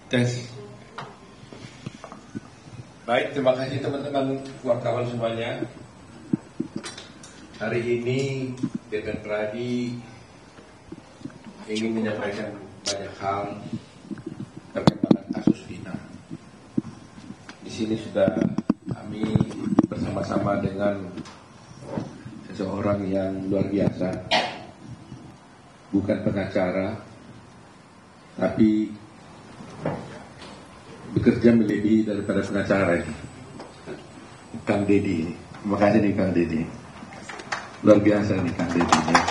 Tes. Baik, terima kasih teman-teman wartawan semuanya. Hari ini DPR Pradi ingin menyampaikan banyak hal perkembangan kasus Vina. Di sini sudah kami bersama-sama dengan seseorang yang luar biasa, bukan pengacara, tapi bekerja melebihi daripada pengacara ini, Kang Deddy ini. Terima kasih nih Kang Deddy, luar biasa nih Kang Deddy ya.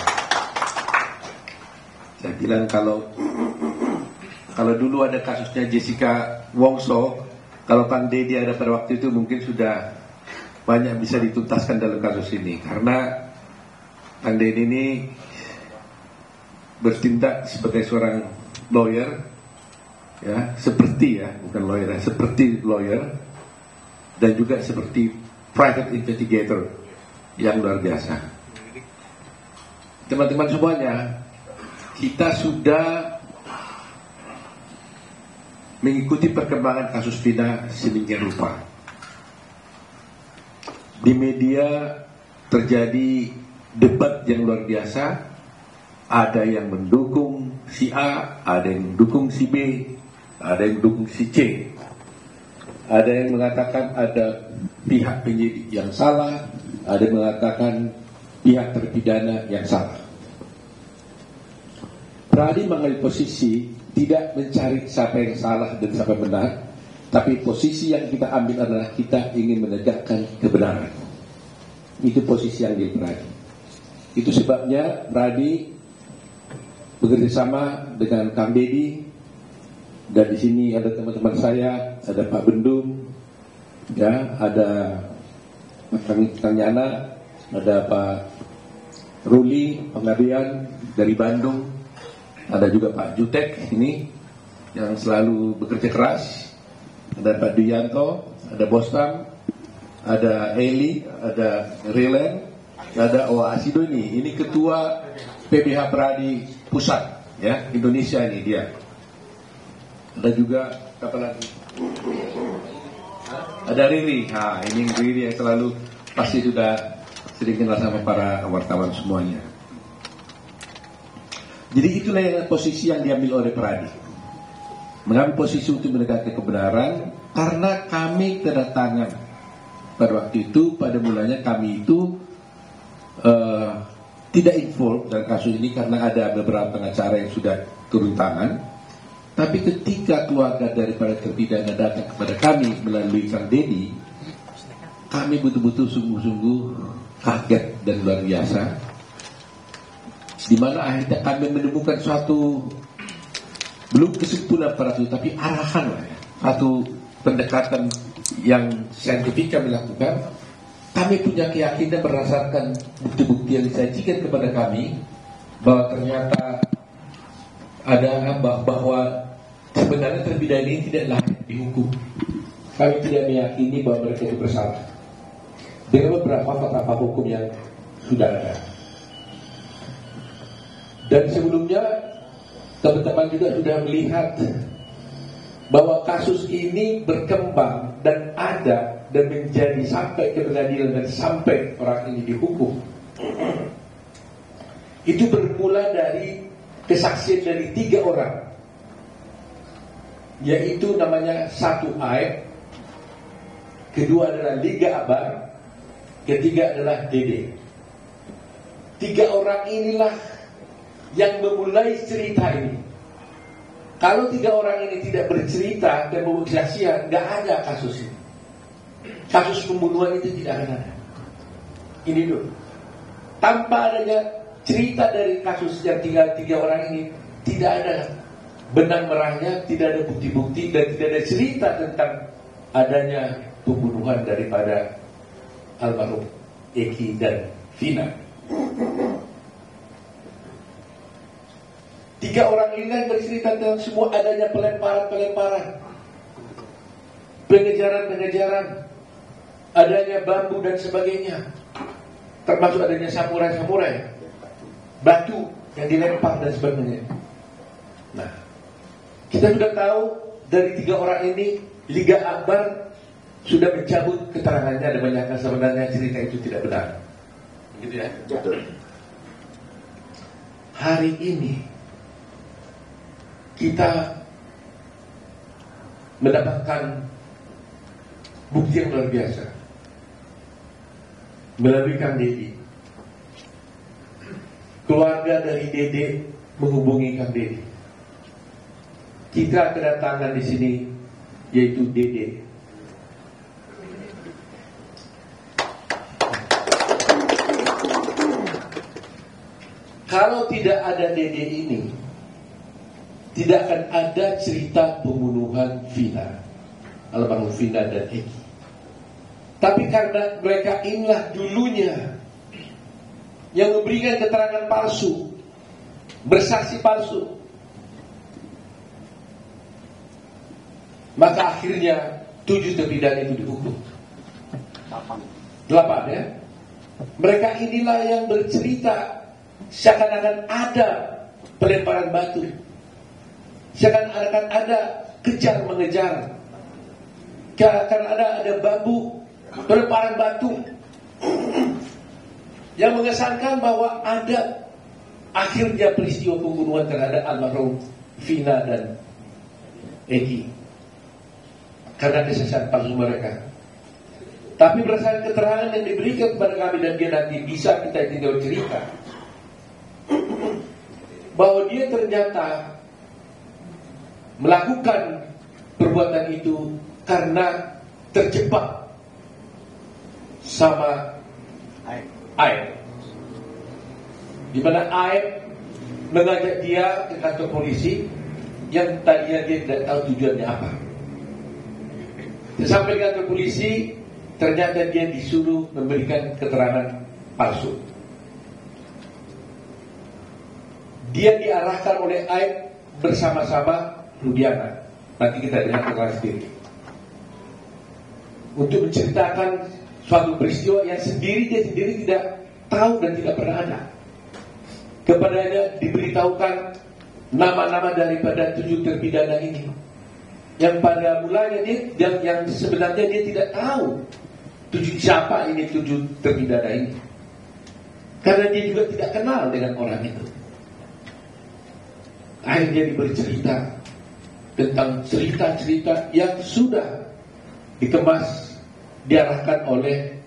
Saya bilang kalau dulu ada kasusnya Jessica Wongso, kalau Kang Deddy ada pada waktu itu mungkin sudah banyak bisa dituntaskan dalam kasus ini, karena Kang Deddy ini bertindak sebagai seorang lawyer, ya, seperti ya, bukan lawyer, seperti lawyer, dan juga seperti private investigator yang luar biasa. Teman-teman semuanya, kita sudah mengikuti perkembangan kasus Vina sedemikian rupa. Di media terjadi debat yang luar biasa. Ada yang mendukung si A, ada yang mendukung si B, ada yang mendukung si C. Ada yang mengatakan ada pihak penyidik yang salah, ada yang mengatakan pihak terpidana yang salah. Pradi mengambil posisi tidak mencari siapa yang salah dan siapa yang benar, tapi posisi yang kita ambil adalah kita ingin menegakkan kebenaran. Itu posisi yang Pradi. Itu sebabnya Pradi bekerjasama dengan Kang Deddy, dan di sini ada teman-teman saya, ada Pak Bendung, ya, ada Kang Yana, ada Pak Ruli Pengabdian dari Bandung, ada juga Pak Jutek ini yang selalu bekerja keras, ada Pak Duyanto, ada Bostam, ada Eli, ada Rilen, ada Asido ini ketua PBH Pradi Pusat, ya, Indonesia ini dia. Ada juga apa lagi? Ada Riri. Nah, ini Riri yang selalu pasti sudah sering kenal sama para wartawan semuanya. Jadi itulah yang posisi yang diambil oleh Pradi. Mengambil posisi untuk menegakkan kebenaran, karena kami kedatangan pada waktu itu, pada mulanya kami itu tidak involved dalam kasus ini karena ada beberapa pengacara yang sudah turun tangan. Tapi ketika keluarga daripada terpidana datang kepada kami melalui Kang Deddy, kami betul-betul sungguh-sungguh kaget dan luar biasa. Di mana akhirnya kami menemukan suatu, belum kesimpulan pada itu, tapi arahan lah ya, satu pendekatan yang saintifik kami lakukan. Kami punya keyakinan berdasarkan bukti-bukti yang disajikan kepada kami bahwa ternyata ada bahwa sebenarnya terpidana ini tidak layak dihukum. Kami tidak meyakini bahwa mereka itu bersalah dengan beberapa fakta hukum yang sudah ada. Dan sebelumnya teman-teman juga sudah melihat bahwa kasus ini berkembang dan ada dan menjadi sampai ke pengadilan dan sampai orang ini dihukum. Itu bermula dari kesaksian dari 3 orang, yaitu namanya satu Aib, kedua adalah Liga Abar, ketiga adalah Dede. 3 orang inilah yang memulai cerita ini. Kalau 3 orang ini tidak bercerita dan membuat kesaksian, nggak ada kasus ini. Kasus pembunuhan itu tidak akan ada. Ini dulu. Tanpa adanya cerita dari kasus yang tinggal 3 orang ini, tidak ada benang merahnya, tidak ada bukti-bukti, dan tidak ada cerita tentang adanya pembunuhan daripada almarhum Eki dan Vina. 3 orang ini kan bercerita tentang semua adanya pelemparan, pengejaran, adanya bambu dan sebagainya, termasuk adanya samurai, batu yang dilempar dan sebagainya. Nah, Kita sudah tahu dari 3 orang ini, Liga Akbar sudah mencabut keterangannya dan menyatakan sebenarnya cerita itu tidak benar. Gitu ya? Betul. Hari ini kita mendapatkan bukti yang luar biasa melalui Kang Dedi. Keluarga dari Dede menghubungi Kang Dedi. Kita kedatangan di sini yaitu Dede. Kalau tidak ada Dede ini, tidak akan ada cerita pembunuhan Vina, almarhum Vina dan Eki. Tapi karena mereka inilah dulunya yang memberikan keterangan palsu, bersaksi palsu, maka akhirnya 7 terpidana itu dihukum. 8 ya. Mereka inilah yang bercerita seakan-akan ada pelemparan batu, seakan-akan ada kejar mengejar, seakan ada bambu, pelemparan batu, yang mengesankan bahwa ada akhirnya peristiwa pembunuhan terhadap almarhum Vina dan Eki karena kesaksian palsu mereka. Tapi berdasarkan keterangan yang diberikan kepada kami dan dia nanti bisa kita tinggal cerita bahwa dia ternyata melakukan perbuatan itu karena terjebak sama Aib. Di mana Aib mengajak dia ke kantor polisi yang tadinya dia tidak tahu tujuannya apa. Sampai ke kantor polisi, ternyata dia disuruh memberikan keterangan palsu. Dia diarahkan oleh Aib bersama-sama Rudiana. Nanti kita dengar keterangan sendiri. Untuk menceritakan suatu peristiwa yang dia sendiri tidak tahu dan tidak pernah ada. Kepadanya diberitahukan nama-nama daripada 7 terpidana ini, yang pada mulanya yang sebenarnya dia tidak tahu siapa ini 7 terpidana ini, karena dia juga tidak kenal dengan orang itu. Akhirnya dia bercerita tentang cerita-cerita yang sudah dikemas, diarahkan oleh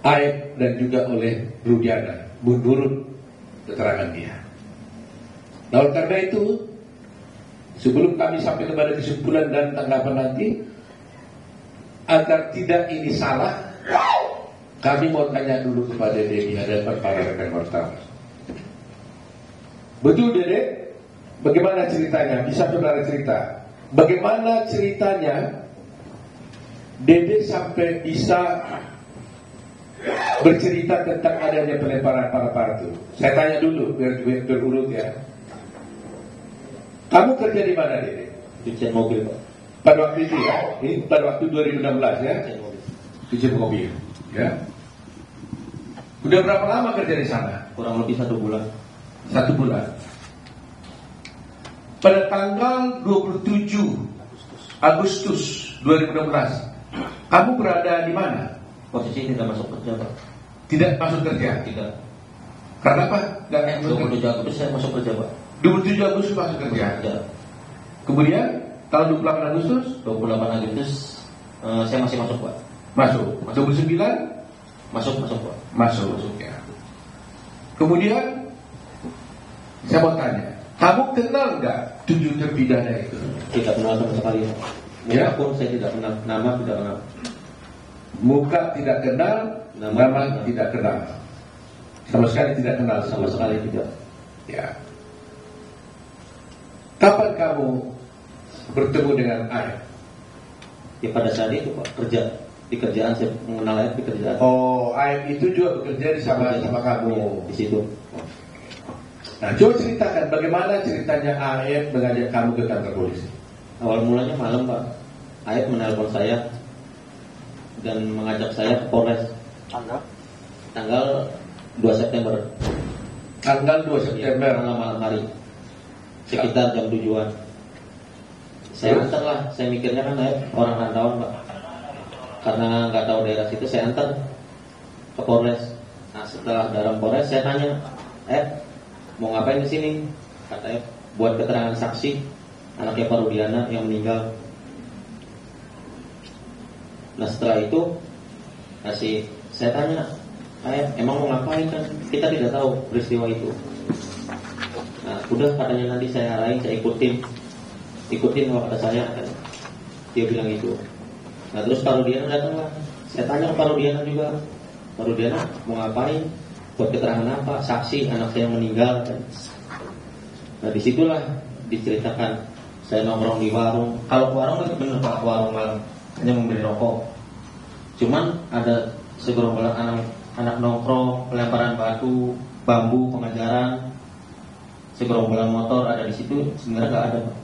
Aib dan juga oleh Rudiana menurut keterangan dia. Nah, oleh karena itu, sebelum kami sampai kepada kesimpulan dan tanggapan nanti, agar tidak ini salah, kami mau tanya dulu kepada Dede di hadapan para rekan wartawan. Betul Dede? Bagaimana ceritanya? Bisa saudara cerita? Bagaimana ceritanya Dede sampai bisa bercerita tentang adanya pelemparan para itu? Saya tanya dulu biar berurut ya. Kamu kerja di mana Dede? Cucian mobil, Pak. Pada waktu itu ya, ini pada waktu 2016 ya, cucian mobil, ya. Udah berapa lama kerja di sana? Kurang lebih 1 bulan. 1 bulan. Pada tanggal 27 Agustus 2016, kamu berada di mana? Posisi tidak masuk kerja, Pak. Tidak masuk kerja? Tidak. Karena apa? 27 Agustus saya masuk kerja, Pak. 27 Agustus masuk kerja. Kemudian tanggal 28 Agustus? 28 Agustus saya masih masuk, Pak. Masuk. 29? Masuk, Pak. Masuk ya. Kemudian saya mau tanya, kamu kenal nggak 7 terpidana itu? Tidak kenal sama sekali, Pak. Ya. Muka pun saya tidak kenal, nama tidak kenal. Muka tidak kenal, nama tidak kenal. Sama sekali tidak kenal. Sama sekali tidak. Ya. Kapan kamu bertemu dengan Aib? Ya pada saat itu, Pak, kerja di kerjaan, saya mengenal Aib di kerjaan. Oh, Aib itu juga bekerja sama kamu di situ. Nah, coba ceritakan bagaimana ceritanya Aib mengajak kamu ke kantor polisi. Awal mulanya malam, Pak. Aib menelpon saya dan mengajak saya ke Polres. Tanggal 2 September. Tanggal 2 September. Malam hari. sekitar jam 7-an. Saya antar lah, saya mikirnya kan orang rantauan Pak. Karena nggak tahu daerah situ, saya antar ke Polres. Nah setelah dalam Polres saya tanya, mau ngapain di sini? Katanya buat keterangan saksi anaknya Pak Rudiana yang meninggal. Nah setelah itu saya tanya, emang mau ngapain kan? Kita tidak tahu peristiwa itu. Nah udah katanya nanti saya arahin, saya ikutin kalau kata saya kan. Dia bilang itu. Nah terus Pak Rudiana datang lah. Saya tanya ke Pak Rudiana juga, Pak Rudiana mau ngapain? Buat keterangan apa? Saksi anak saya yang meninggal kan. Nah disitulah diceritakan saya nongkrong di warung. Kalau warung itu bener Pak, warung malam hanya membeli rokok. Cuman ada segerombolan anak nongkrong, pelemparan batu, bambu, pengajaran, segerombolan motor ada di situ. Sebenarnya nggak ada Pak.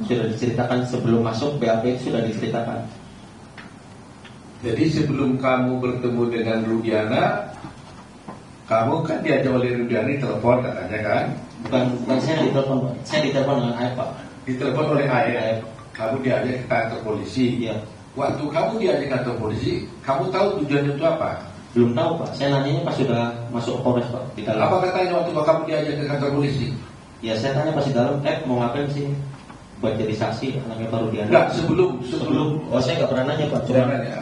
Sudah diceritakan sebelum masuk BAP itu sudah diceritakan. Jadi sebelum kamu bertemu dengan Rudiana, kamu kan diajak oleh Rudiana telepon katanya kan? Bukan saya ditelepon Pak. Saya ditelepon dengan Aep Pak. Ditelepon oleh Aep. Kamu diajak ke kantor polisi. Iya. Waktu kamu diajak ke kantor polisi, kamu tahu tujuannya itu apa? Belum tahu Pak. Saya nanyanya pas sudah masuk Polres Pak. Di dalam. Apa katanya waktu kamu diajak ke kantor polisi? Ya saya tanya pas di dalam, mau ngapain sih? Buat jadi saksi anaknya Pak Rudiana. Enggak, sebelum. Oh saya nggak pernah nanya Pak.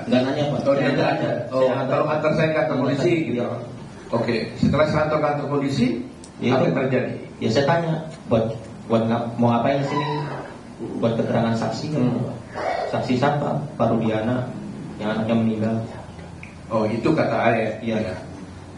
Nggak nanya Pak. Oh, nggak ada. Oh, antar saya ke kantor polisi gitu. Oke, setelah kantor polisi, apa yang terjadi? Ya saya tanya, buat mau ngapain di sini? Buat keterangan saksi kan? Saksi siapa? Pak Rudiana yang anaknya meninggal. Oh, itu kata Aep. Iya.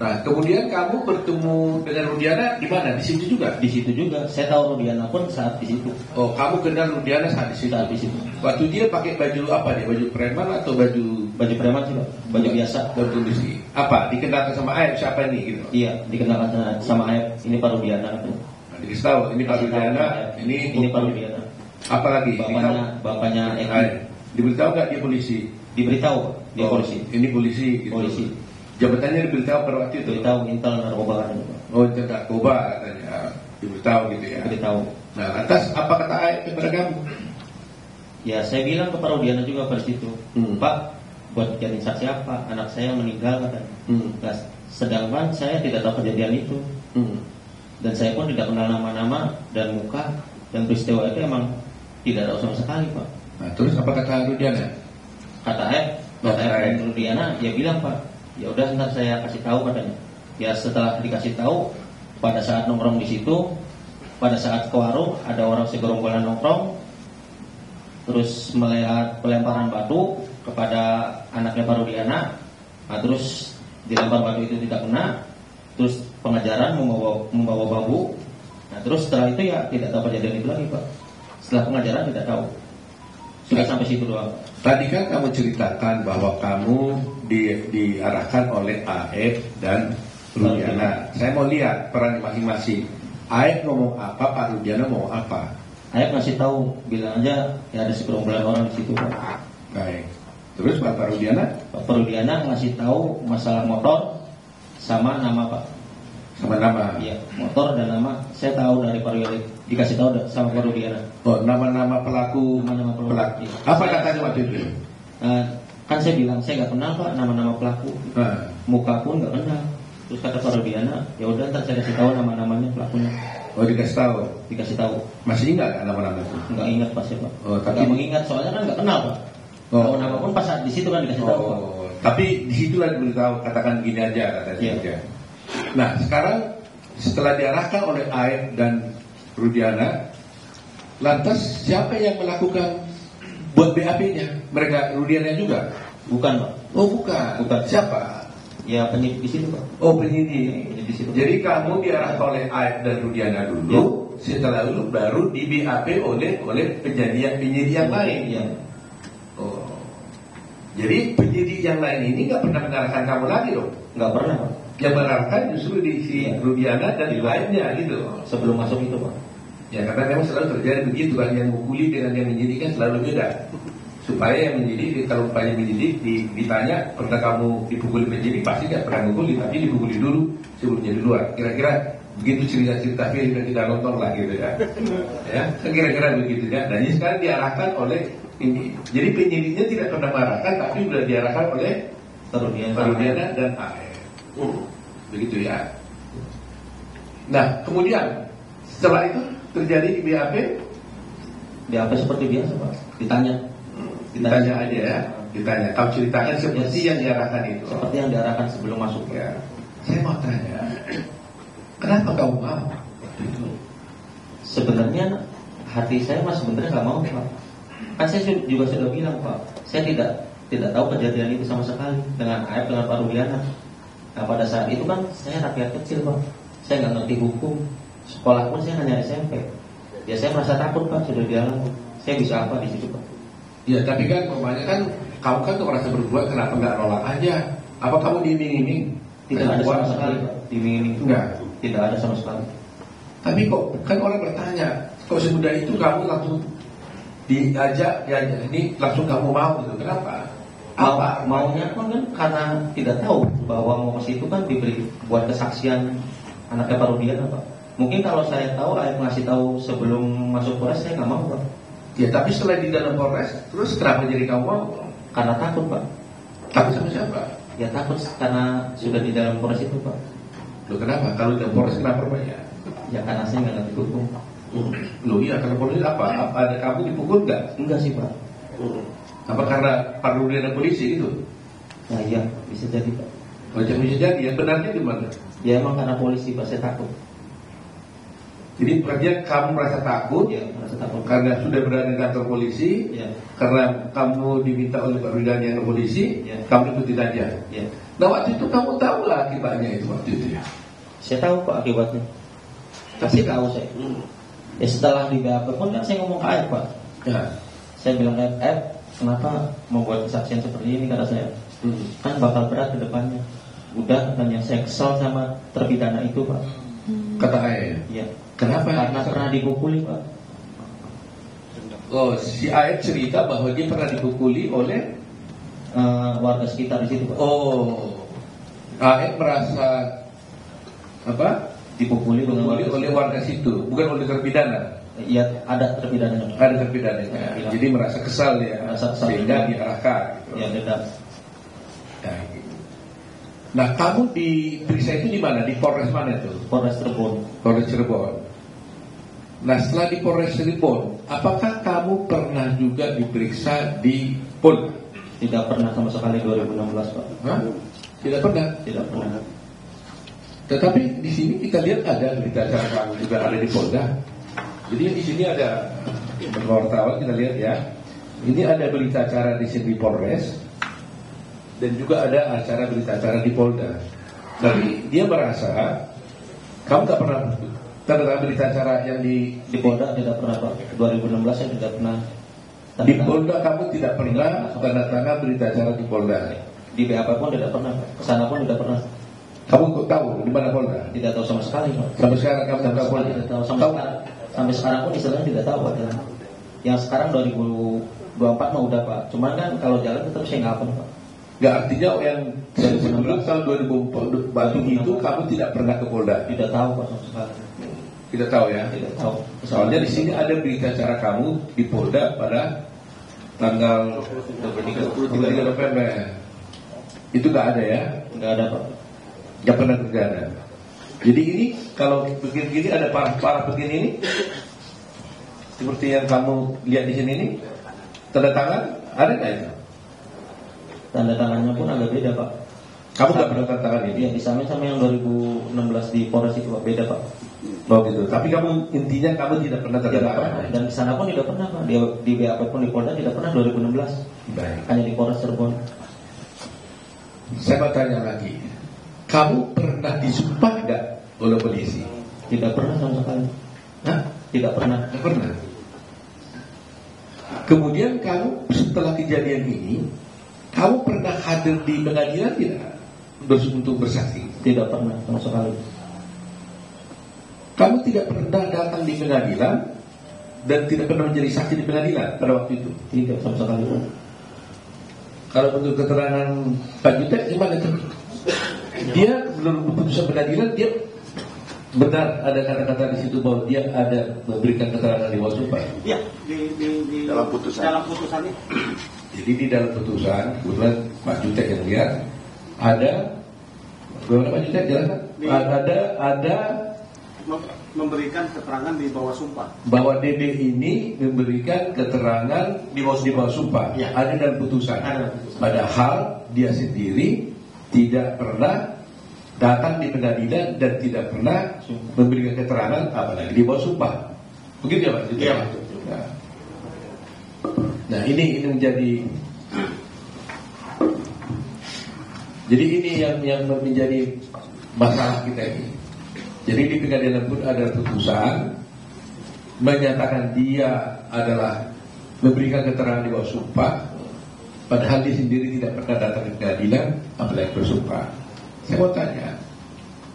Nah, kemudian kamu bertemu dengan Rudiana di mana? Di situ juga? Di situ juga. Saya tahu Rudiana pun saat di situ. Oh, kamu kenal Rudiana saat di situ? Saat di situ. Waktu dia pakai baju apa dia? Baju preman atau baju preman sih Pak? Baju biasa. Baju polisi. Apa? Dikenalkan sama Aep siapa ini gitu? Iya, dikenalkan sama Aep. Ini Pak Rudiana. Nah, dikasih tahu ini Pak Rudiana, ini Pak Rudiana. Apa lagi? Bapaknya Eki. Diberitahu nggak dia polisi? Diberitahu Pak. Dia polisi. Ini polisi. Gitu. Polisi. Jabatannya diberitahu pada waktu itu? Diberitahu intel narkoba katanya Pak. Oh, intel narkoba katanya. Diberitahu gitu ya? Diberitahu. Nah, lantas apa kata Aep kepada kamu? Ya saya bilang ke Pak Rudiana juga pada situ, Pak, buat jadi saksi apa? Anak saya meninggal katanya. Nah, sedangkan saya tidak tahu kejadian itu. Dan saya pun tidak kenal nama-nama dan muka, dan peristiwa itu emang tidak tahu sama sekali Pak. Nah, terus apa kata Rudiana? Kata Aep Rudiana, dia bilang Pak, ya udah ntar saya kasih tahu katanya. Ya setelah dikasih tahu, pada saat nongkrong di situ, pada saat ke warung ada orang segerombolan nongkrong, terus melihat pelemparan batu kepada anaknya Pak Rudiana. Nah, terus dilempar batu itu tidak kena, terus pengajaran membawa bambu. Nah terus setelah itu ya tidak tahu kejadian itu lagi Pak. Setelah pengajaran tidak tahu. Sudah sampai situ doang. Tadi kan kamu ceritakan bahwa kamu diarahkan oleh Aep dan Rudiana. Saya mau lihat peran masing-masing. Aep ngomong apa, Pak Rudiana ngomong apa? Aep ngasih tahu, bilang aja ya ada segerombolan orang di situ Pak. Baik. Terus Pak Rudiana? Pak Rudiana ngasih tahu masalah motor sama nama Pak. Sama nama? Iya, motor dan nama. Saya tahu dari Pak Rudiana, dikasih tahu sama Pak Rudiana. Oh, nama-nama pelaku. Nama-nama pelaku. Iya. Apa katanya waktu itu? Kan saya bilang saya nggak kenal Pak nama-nama pelaku. Muka pun nggak kenal. Terus kata Pak Rudiana, ya udah ntar saya kasih tahu nama-namanya pelakunya. Oh, dikasih tahu? Dikasih tahu. Masih ingat kan nama-nama itu? Nggak ingat Pak siapa. Oh, tapi nggak mengingat soalnya kan nggak kenal Pak. Oh, nama pun pas saat di situ kan dikasih tahu Pak. Tapi di situlah diberitahu, katakan gini aja katanya. Iya. Nah, sekarang setelah diarahkan oleh Aep dan Rudiana, lantas siapa yang melakukan buat BAP-nya? Mereka Rudiana juga? Bukan Pak. Oh, bukan. Siapa? Ya penyidik di situ Pak. Oh, penyidik. Di situ. Jadi kamu diarahkan oleh Aep dan Rudiana dulu, ya. Setelah itu baru di BAP oleh penyidik yang lain. Ya. Oh. Jadi penyidik yang lain ini nggak pernah mengarahkan kamu lagi dong? Nggak pernah Pak. Yang mengarahkan justru di si Rudiana dan lainnya gitu. Sebelum masuk itu Pak. Ya karena memang selalu terjadi begitu kan, yang mengukuli dengan yang menyidik kan selalu beda. Supaya yang menyidik, kalau upaya menyidik ditanya pernah kamu dipukuli penyidik, pasti nggak pernah mengukuli, tapi dipukuli dulu sebelum jadi luar. Kira-kira begitu cerita-cerita film yang kita nonton lah gitu ya. Ya, kira-kira begitu ya. Dan ini sekarang diarahkan oleh ini. Jadi penyidiknya tidak pernah mengarahkan, tapi sudah diarahkan oleh Parudiana dan AR. Begitu ya. Nah, kemudian setelah itu terjadi di BAP. BAP seperti biasa Pak. Ditanya aja ya. Ditanya. Kau ceritakan seperti yang diarahkan itu. Seperti yang diarahkan sebelum masuk ya. Saya mau tanya, kenapa kau mau? Sebenarnya hati saya sebenarnya nggak mau Pak. Kan saya juga sudah bilang Pak, saya tidak tahu kejadian itu sama sekali dengan AF dengan Pak Rudiana. Nah pada saat itu kan saya rakyat kecil Pak, saya nggak ngerti hukum, sekolah pun saya hanya SMP. Ya saya merasa takut Pak, sudah dialami. Saya bisa apa di situ Pak? Ya tapi kan namanya kan kamu kan tuh merasa berbuat, kenapa nggak nolak aja? Apa kamu diiming-iming? Tidak ada sama sekali Pak, diiming-iming. Enggak, tidak ada sama sekali. Tapi kok kan orang bertanya, kok semudah itu kamu langsung diajak ini langsung kamu mau gitu? Kenapa? Maunya pun kan karena tidak tahu bahwa mau ke situ kan diberi buat kesaksian anaknya Pak Rudiana Pak. Mungkin kalau saya tahu, ayah ngasih tahu sebelum masuk Polres, saya nggak mau Pak. Ya tapi setelah di dalam Polres, terus kenapa jadi kamu mau? Karena takut Pak. Takut sama siapa? Ya takut karena sudah di dalam Polres itu Pak. Loh kenapa? Kalau di dalam Polres kenapa banyak? Ya karena saya nggak ngerti hukum. Loh iya, karena Polres apa? Ada kamu dipukul nggak? Enggak sih Pak. Apa karena Pak Rudiana polisi itu? Nah iya, bisa jadi Pak. Macam bisa jadi, ya benarnya di mana? Ya emang karena polisi Pak, saya takut. Jadi berarti kamu merasa takut, ya, merasa takut karena sudah berada di kantor polisi, ya. Karena kamu diminta oleh Pak Rudiana ke polisi, ya. Kamu ikutin aja. Ya. Nah waktu itu kamu tahu lah akibatnya itu waktu itu ya? Saya tahu Pak akibatnya. Pasti tahu saya. Ya setelah di BAP pun kan saya ngomong ke F Pak. Ya. Saya bilang ke F, kenapa membuat kesaksian seperti ini kata saya. Kan bakal berat ke depannya. Udah katanya saya kesal sama terpidana itu Pak. Kata ayah. Iya. Kenapa? Karena pernah dipukuli Pak. Oh, si ayah cerita bahwa dia pernah dipukuli oleh warga sekitar di situ Pak. Oh, ayah merasa apa? Dipukuli oleh warga situ, bukan oleh terpidana. Iya, ada terpidananya. Ada terpidananya. Ya. Jadi merasa kesal ya, merasa kesal sehingga diarahkan. Gitu. Ya, beda. Nah, kamu diperiksa itu di mana? Di Polres mana itu? Polres Cirebon. Polres Cirebon. Nah, setelah di Polres Cirebon, apakah kamu pernah juga diperiksa di Polda? Tidak pernah sama sekali 2016 Pak. Hah? Tidak pernah. Tidak pernah. Tetapi di sini kita lihat ada berita acara kamu juga ada di Polda. Jadi di sini ada wartawan kita lihat ya. Ini ada berita acara di sini di Polres dan juga ada acara berita acara di Polda. Tapi dia merasa kamu tak pernah tanda berita acara yang di Polda tidak pernah Pak. 2016 saya tidak pernah. Di Polda kamu tidak pernah tanda tangan berita acara di Polda. Di BAP pun tidak pernah. Kesana pun tidak pernah. Kamu kok tahu di mana Polda? Tidak tahu sama sekali Pak. Sampai sekarang kamu tidak tahu Polda? Tidak tahu sampai sekarang pun istilahnya tidak tahu Pak. Yang sekarang 2024 mah udah Pak. Cuman kan kalau jalan tetap saya nggak pernah Pak. Nggak, artinya yang sebelum tahun 2004 itu kamu tidak pernah ke Polda? Tidak tahu Pak sama sekali. Tidak tahu ya? Tidak tahu. Soalnya di sini ada berita acara kamu di Polda pada tanggal 23 November. Itu nggak ada ya? Nggak ada Pak. Nggak pernah terjadi. Jadi ini kalau begini ada parah begini ini, seperti yang kamu lihat di sini ini, tanda tangan ada nggak itu? Tanda tangannya pun agak beda Pak. Kamu nggak pernah tanda tangan ini? Iya, disamain sama yang 2016 di Polres itu Pak, beda Pak. Oh gitu. Tapi kamu intinya kamu tidak pernah tanda tangan. Dan di sana pun tidak pernah Pak. Di BAP pun di Polda tidak pernah 2016. Baik. Hanya di Polres Cirebon. Saya mau tanya lagi. Kamu pernah disumpah nggak oleh polisi? Tidak pernah sama sekali. Hah? Tidak pernah. Tidak pernah. Kemudian kamu setelah kejadian ini, kamu pernah hadir di pengadilan tidak untuk bersaksi? Tidak pernah sama sekali. Kamu tidak pernah datang di pengadilan dan tidak pernah menjadi saksi di pengadilan pada waktu itu? Tidak sama sekali. Kalau menurut keterangan Pak Jutek gimana tuh? Dia belum keputusan pengadilan, dia Benar ada kata-kata di situ bahwa dia ada memberikan keterangan di bawah sumpah. Iya, di dalam putusan. Dalam putusannya. Jadi di dalam putusan, kebetulan Pak Jutek yang lihat ada, bagaimana Pak Jutek jelaskan? Ada Memberikan keterangan di bawah sumpah. bahwa DD ini memberikan keterangan di bawah sumpah. Ya. Ada dalam putusan. Ada. Padahal dia sendiri tidak pernah datang di pengadilan dan tidak pernah memberikan keterangan apalagi di bawah sumpah. Begitu ya Pak? Iya. Nah, nah ini menjadi, jadi ini yang menjadi masalah kita ini. Jadi di pengadilan pun ada putusan menyatakan dia adalah memberikan keterangan di bawah sumpah, padahal dia sendiri tidak pernah datang ke pengadilan apalagi bersumpah. Saya mau tanya,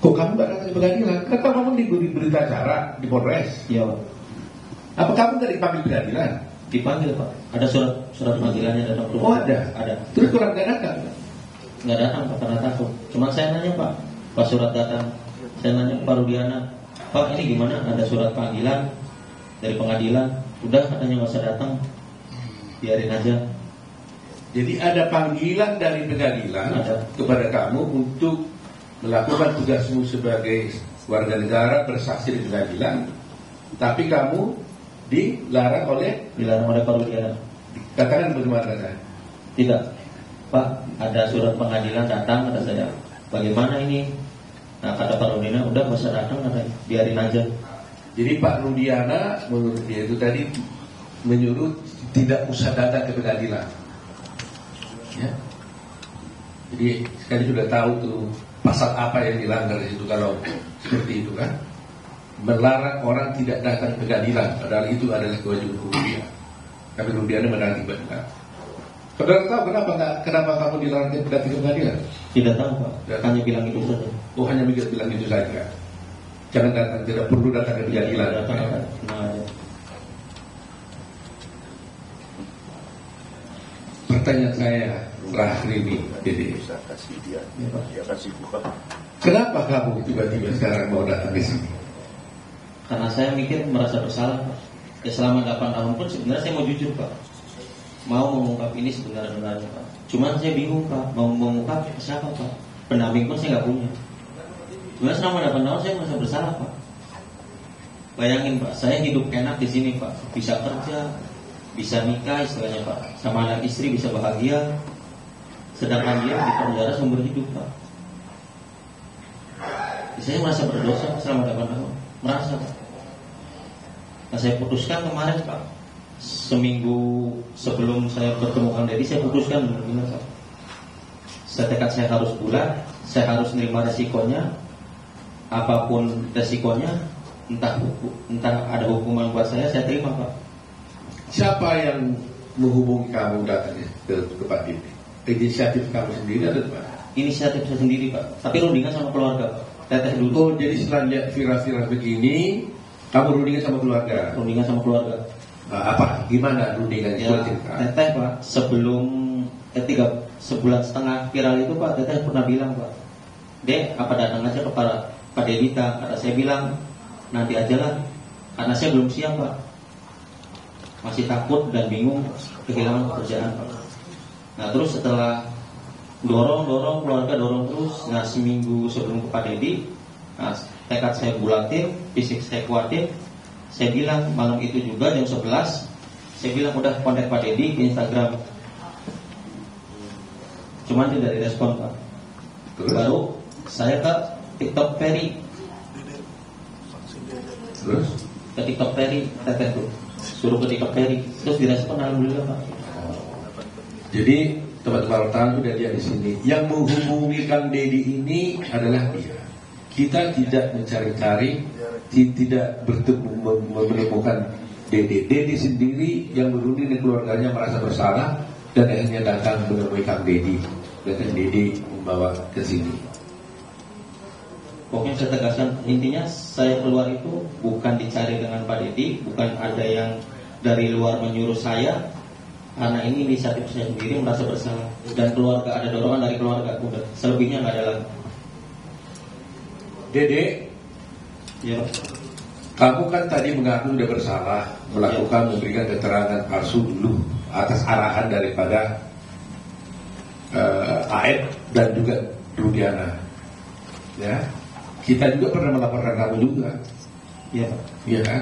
kok kamu gak datang ke pengadilan? Kenapa kamu diberi berita acara di Polres? Iya Pak. Apa kamu gak dipanggil pengadilan? Dipanggil Pak. Ada surat panggilannya datang ke Oh ada? Ada. Terus kurang gak datang? Nggak datang Pak karena takut. Cuma saya nanya Pak, pas surat datang, saya nanya ke Pak Rudiana, Pak ini gimana? Ada surat panggilan dari pengadilan, udah katanya nggak usah datang, biarin aja. Jadi ada panggilan dari pengadilan kepada kamu untuk melakukan tugasmu sebagai warga negara bersaksi di pengadilan, tapi kamu dilarang oleh Pak Rudiana. katakan bagaimana rasanya? Tidak, Pak, ada surat pengadilan datang, kata saya. Bagaimana ini? Nah kata Pak Rudiana, udah nggak usah datang, katanya, biarin aja. Jadi Pak Rudiana menurut dia itu tadi menyuruh tidak usah datang ke pengadilan. Ya. Jadi sekali sudah tahu tuh pasal apa yang dilanggar itu kalau seperti itu kan, melarang orang tidak datang ke pengadilan, padahal itu adalah kewajiban hukum dia. Tapi Rudiana menang tiba-tiba. Saudara tahu kenapa kamu dilarang datang ke pengadilan? Tidak tahu Pak, hanya bilang itu saja. Oh hanya bilang itu saja. Jangan datang, tidak perlu datang ke pengadilan. Pertanyaan saya terakhir ini, Dede. Bisa kasih dia kasih buka. Kenapa kamu tiba-tiba sekarang mau datang ke sini? Karena saya mikir merasa bersalah Pak. Ya selama 8 tahun pun sebenarnya saya mau jujur Pak, mau mengungkap ini sebenarnya Pak. Cuman saya bingung Pak, mau mengungkap ke siapa Pak? Pendamping pun saya nggak punya. Sebenarnya selama 8 tahun saya merasa bersalah Pak. Bayangin Pak, saya hidup enak di sini Pak, bisa kerja, bisa nikah istilahnya Pak, sama anak istri bisa bahagia. Sedangkan dia di penjara seumur hidup Pak. Saya merasa berdosa selama 8 tahun, merasa Pak. Nah saya putuskan kemarin Pak, seminggu sebelum saya bertemu Kang Deddy, saya putuskan benar-benar Pak. Setekad saya harus bulat, saya harus menerima resikonya, apapun resikonya, entah ada hukuman buat saya terima Pak. Siapa yang menghubungi kamu datangnya ke Pak Deddy? Inisiatif kamu sendiri atau gimana? Inisiatif saya sendiri Pak, tapi rundingan sama keluarga Pak. Teteh dulu. Oh jadi setelah lihat viral-viral begini, kamu rundingan sama keluarga? Rundingan sama keluarga. Apa? Gimana rundingannya? Ya, Teteh Pak, sebelum 3 sebulan setengah viral itu Pak, Teteh pernah bilang Pak, Dek, apa datang aja ke Pak Deddy? Kata saya bilang, nanti aja lah, karena saya belum siap Pak, masih takut dan bingung kehilangan pekerjaan Pak. Nah terus setelah dorong keluarga dorong terus, nah seminggu sebelum ke Pak Deddy, nah, tekad saya bulatin, fisik saya kuatin. Saya bilang malam itu juga jam 11, saya bilang udah kontak Pak Deddy di Instagram, cuman tidak direspon Pak. Baru saya ke TikTok Ferry, Terus? ke TikTok Ferry, Teteh tuh suruh ke TikTok Ferry, terus direspon, alhamdulillah Pak. Jadi teman-teman wartawan sudah lihat di sini, yang menghubungi Kang Deddy ini adalah dia. Kita tidak mencari-cari, tidak menemukan Deddy. Deddy sendiri yang berunding dengan keluarganya merasa bersalah dan akhirnya datang menemui Kang Deddy. Dan Kang Deddy membawa ke sini. Pokoknya saya tegaskan, intinya saya keluar itu bukan dicari dengan Pak Deddy, bukan ada yang dari luar menyuruh saya. Karena ini inisiatif saya sendiri, merasa bersalah. Dan keluarga, ada dorongan dari keluarga, udah selebihnya nggak ada lagi. Dede, Ya. Kamu kan tadi mengaku sudah bersalah melakukan memberikan keterangan palsu dulu atas arahan daripada Aep dan juga Rudiana. Ya, kita juga pernah melaporkan kamu juga. Ya. Iya kan?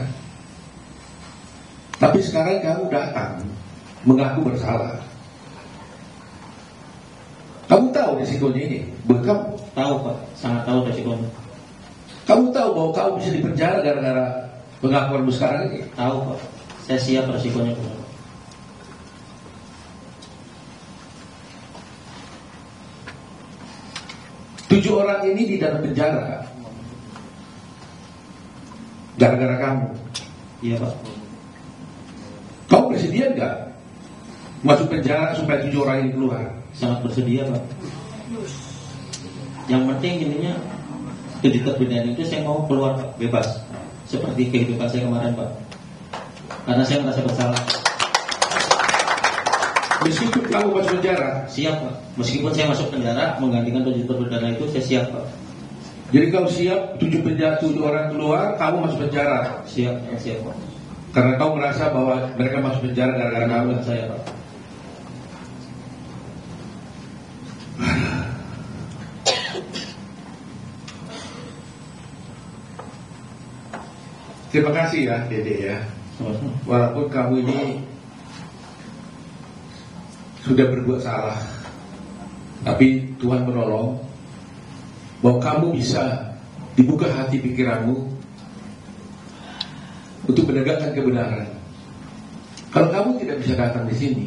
Tapi sekarang kamu datang mengaku bersalah. Kamu tahu risikonya ini? Kamu Tahu Pak, sangat tahu resikonya. kamu tahu bahwa kamu bisa dipenjara gara-gara pengakuanmu sekarang ini? Tahu Pak, saya siap resikonya Pak. 7 orang ini di dalam penjara gara-gara kamu. Iya Pak. Kamu bersedia nggak masuk penjara supaya 7 orang ini keluar? Sangat bersedia Pak. Yang penting intinya di perbedaan itu saya mau keluar Pak, bebas. Seperti kehidupan saya kemarin Pak. Karena saya merasa bersalah. Meskipun kamu masuk penjara, Siap Pak. Meskipun saya masuk penjara menggantikan 7 perdana itu saya siap Pak. jadi kau siap 7 orang keluar, kamu masuk penjara Siap Pak. karena kau merasa bahwa mereka masuk penjara gara-gara kamu. Bukan saya Pak. Terima kasih ya Dede ya. Sama-sama. Walaupun kamu ini sudah berbuat salah, tapi Tuhan menolong bahwa kamu bisa dibuka hati pikiranmu untuk menegakkan kebenaran. Kalau kamu tidak bisa datang di sini,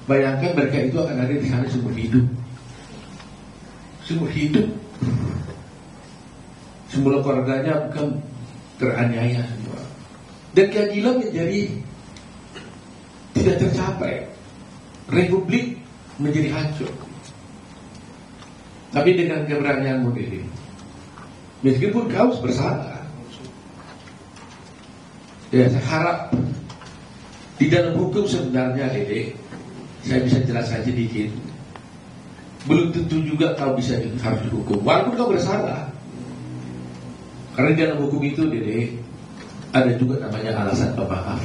bayangkan mereka itu akan ada di sana seumur hidup. Seumur hidup. Semula keluarganya bukan teraniaya semua. Dan keadilan menjadi tidak tercapai. Republik menjadi hancur. Tapi dengan keberanianmu ini, meskipun kau bersalah, ya saya harap di dalam hukum sebenarnya Dede, saya bisa jelaskan sedikit. Belum tentu juga kau bisa harus dihukum, walaupun kau bersalah. Karena di dalam hukum itu Dede, ada juga namanya alasan pemaaf,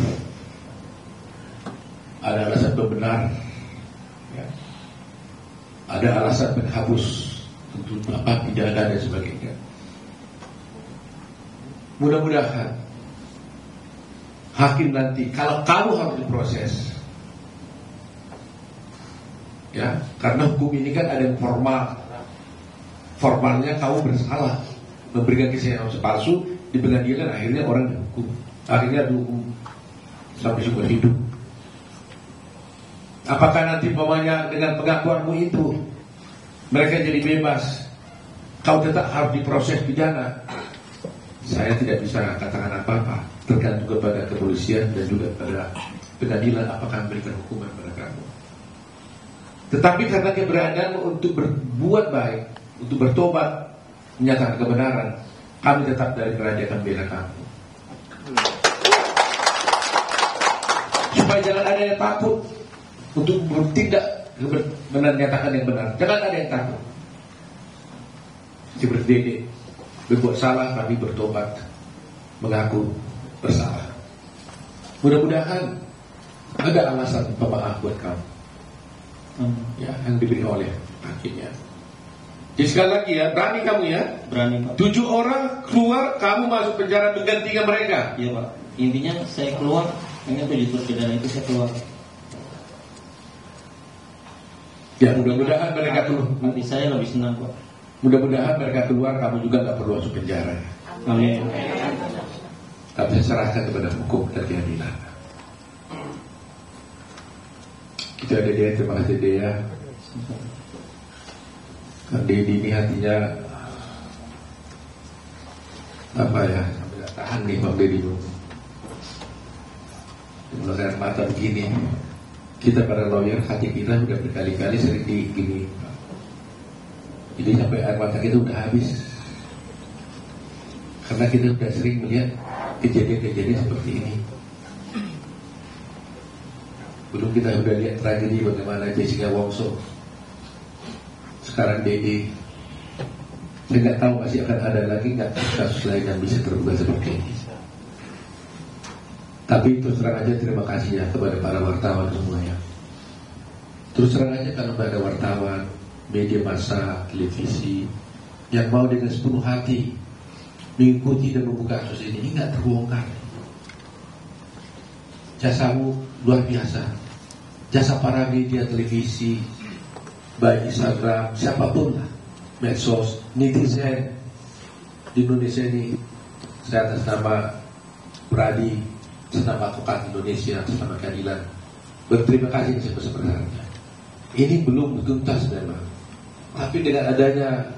ada alasan pembenar, ya. Ada alasan penghapus untuk pidana dan sebagainya. Mudah-mudahan hakim nanti, kalau kamu harus diproses, ya, karena hukum ini kan ada yang formal. Formalnya kamu bersalah memberikan kesaksian palsu di pengadilan, akhirnya orang dihukum, akhirnya dihukum sampai seumur hidup. Apakah nanti pokoknya dengan pengakuanmu itu mereka jadi bebas, kau tetap harus diproses pidana? Saya tidak bisa katakan apa-apa, tergantung kepada kepolisian dan juga pada pengadilan apakah memberikan hukuman pada kamu. Tetapi karena keberadaan untuk berbuat baik, untuk bertobat, menyatakan kebenaran, kami tetap dari kerajaan bela kamu. Supaya jangan ada yang takut untuk bertindak menyatakan yang benar. Jangan ada yang takut. Seperti Dede, berbuat salah tapi bertobat, mengaku bersalah. Mudah-mudahan ada alasan pemaaf buat kamu, ya, yang diberi oleh hakimnya. Jadi sekali lagi ya, berani kamu ya. Berani Pak. 7 orang keluar, kamu masuk penjara menggantikan mereka. Iya Pak. Intinya saya keluar, dengan 7 perdana itu saya keluar. Ya, mudah-mudahan mereka keluar. Nanti saya lebih senang Pak. Mudah-mudahan mereka keluar, kamu juga nggak perlu masuk penjara. Amin. Tapi saya serahkan kepada hukum dan keadilan. Kita ada dia, terima kasih dia. Kan Dedi ini hatinya apa ya? Nggak tahan nih Bang Dedi dulu. Dengan mata begini, kita para lawyer hati kita sudah berkali-kali sering digini. Jadi sampai air mata kita udah habis. Karena kita sudah sering melihat kejadian-kejadian seperti ini. Belum kita sudah lihat tragedi bagaimana Jessica Wongso, sekarang Dedi. Saya nggak tahu masih akan ada lagi nggak kasus lain yang bisa terbuka seperti ini. Tapi terus terang aja terima kasih ya kepada para wartawan semuanya. Terus terang aja kalau ada wartawan, media massa, televisi yang mau dengan sepenuh hati mengikuti dan membuka kasus ini nggak terbongkar. Jasamu luar biasa. Jasa para media, televisi, baik Instagram, siapapun lah, medsos, netizen di Indonesia ini. Saya atas nama Pradi, atas nama Advokat Indonesia, atas nama keadilan, berterima kasih sebesar-besarnya. Ini belum tuntas memang, tapi dengan adanya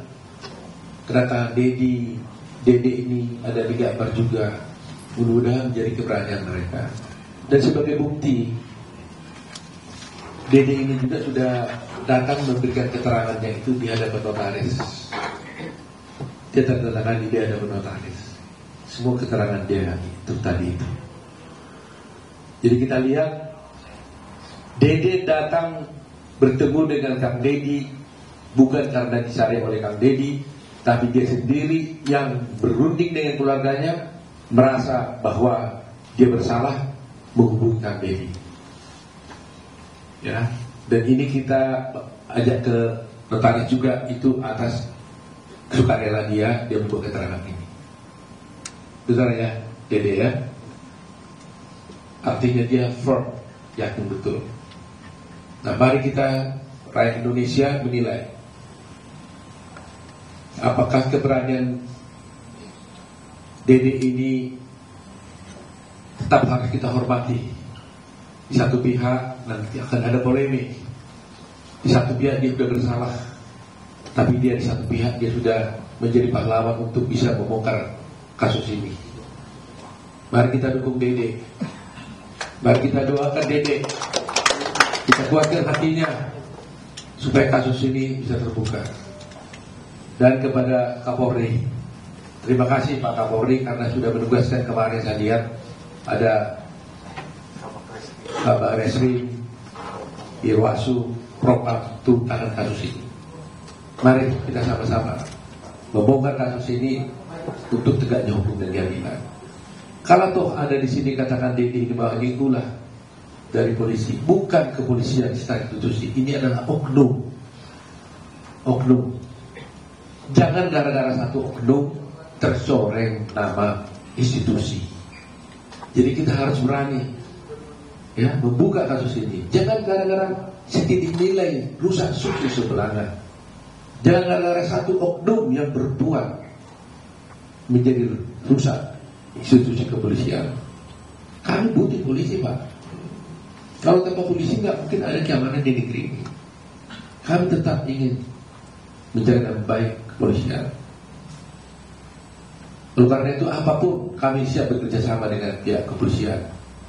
kedatangan Dede ini ada di gambar juga, mudah-mudahan menjadi keberanian mereka. Dan sebagai bukti, Dede ini juga sudah datang memberikan keterangannya itu di hadapan notaris. Dia tertandatangan di hadapan notaris. Semua keterangan dia itu tadi itu. Jadi kita lihat Dede datang bertemu dengan Kang Dedi bukan karena disari oleh Kang Dedi, tapi dia sendiri yang berunding dengan keluarganya, merasa bahwa dia bersalah, menghubungi Kang Dedi. Ya, dan ini kita ajak ke notaris juga itu atas sukarela dia membuat keterangan ini. Betul ya, Dede ya. Artinya dia firm, yakin betul. Nah, mari kita rakyat Indonesia menilai apakah keberanian Dede ini tetap harus kita hormati. Di satu pihak nanti akan ada polemik. Di satu pihak dia sudah bersalah, tapi dia di satu pihak dia sudah menjadi pahlawan untuk bisa membongkar kasus ini. Mari kita dukung Dede. Mari kita doakan Dede. Kita kuatkan hatinya supaya kasus ini bisa terbuka. Dan kepada Kapolri, terima kasih Pak Kapolri karena sudah menugaskan kemarin saya lihat ada Bapak Resri, Irwasu, Propam tuntahan kasus ini. Mari kita sama-sama membongkar kasus ini untuk tegaknya hukum dan keadilan. Kalau toh ada di sini katakan Dede ini bahwa itulah dari polisi, bukan kepolisian secara institusi, ini adalah oknum. Oknum. Jangan gara-gara satu oknum tercoreng nama institusi. Jadi kita harus berani ya membuka kasus ini. Jangan gara-gara sedikit nilai rusak suci sebelanga. Jangan gara-gara satu oknum yang berbuat menjadi rusak institusi kepolisian. Kami butuh polisi, Pak. Kalau tanpa polisi nggak mungkin ada keamanan di negeri ini. Kami tetap ingin menjaga baik kepolisian. Oleh karena itu apapun kami siap bekerja sama dengan pihak kepolisian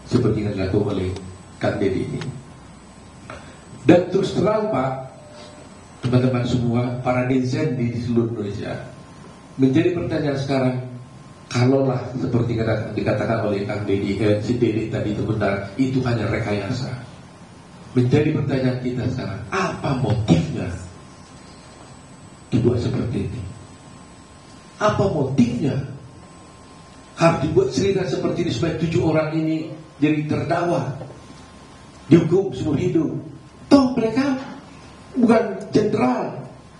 seperti yang dilakukan oleh Kang Dedi ini. Dan terus terang Pak, teman-teman semua, para netizen di seluruh Indonesia, menjadi pertanyaan sekarang, kalaulah seperti dikatakan oleh Kang Dedi, si Dedi tadi itu benar, itu hanya rekayasa. Menjadi pertanyaan kita sekarang, apa motifnya dibuat seperti ini? Apa motifnya harus dibuat cerita seperti ini supaya 7 orang ini jadi terdakwa, dihukum seumur hidup? Toh mereka bukan jenderal,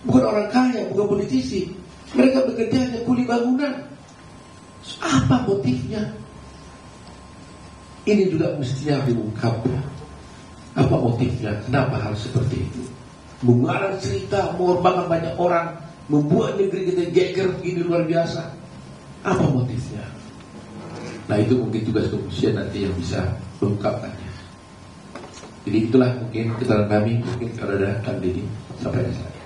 bukan orang kaya, bukan politisi. Mereka bekerja hanya kuli bangunan. Apa motifnya? Ini juga mestinya diungkap. Apa motifnya? Kenapa harus seperti itu? Mengarang cerita, mengorbankan banyak orang, membuat negeri kita geger begini luar biasa. Apa motifnya? Nah itu mungkin tugas kepolisian nanti yang bisa mengungkapkannya. Jadi itulah mungkin keterangan kami, mungkin kalau ada Kang Dedi sampai di sana.